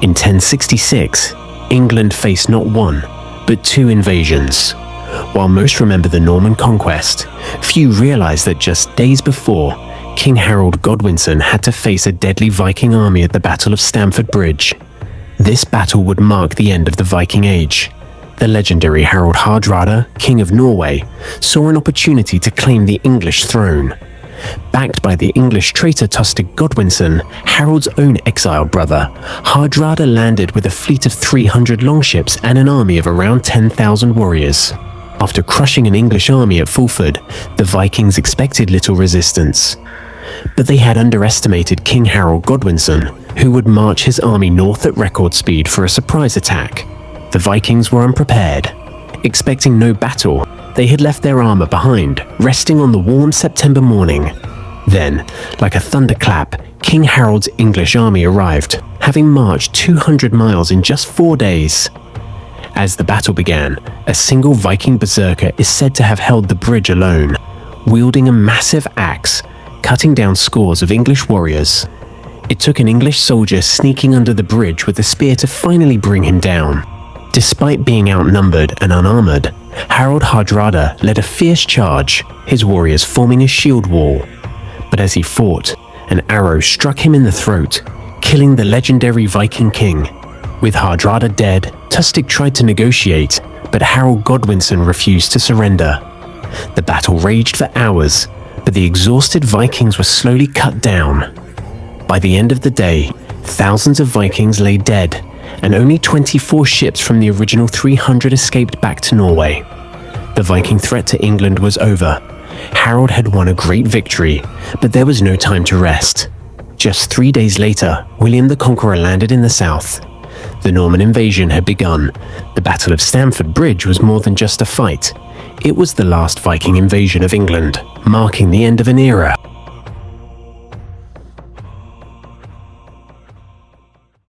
In 1066, England faced not one, but two invasions. While most remember the Norman Conquest, few realize that just days before, King Harold Godwinson had to face a deadly Viking army at the Battle of Stamford Bridge. This battle would mark the end of the Viking Age. The legendary Harald Hardrada, King of Norway, saw an opportunity to claim the English throne. Backed by the English traitor Tostig Godwinson, Harold's own exiled brother, Hardrada landed with a fleet of 300 longships and an army of around 10,000 warriors. After crushing an English army at Fulford, the Vikings expected little resistance. But they had underestimated King Harold Godwinson, who would march his army north at record speed for a surprise attack. The Vikings were unprepared. Expecting no battle, they had left their armor behind, resting on the warm September morning. Then, like a thunderclap, King Harold's English army arrived, having marched 200 miles in just 4 days. As the battle began, a single Viking berserker is said to have held the bridge alone, wielding a massive axe, cutting down scores of English warriors. It took an English soldier sneaking under the bridge with a spear to finally bring him down. Despite being outnumbered and unarmored, Harald Hardrada led a fierce charge, his warriors forming a shield wall. But as he fought, an arrow struck him in the throat, killing the legendary Viking king. With Hardrada dead, Tostig tried to negotiate, but Harold Godwinson refused to surrender. The battle raged for hours, but the exhausted Vikings were slowly cut down. By the end of the day, thousands of Vikings lay dead, and only 24 ships from the original 300 escaped back to Norway. The Viking threat to England was over. Harold had won a great victory, but there was no time to rest. Just 3 days later, William the Conqueror landed in the south. The Norman invasion had begun. The Battle of Stamford Bridge was more than just a fight. It was the last Viking invasion of England, marking the end of an era.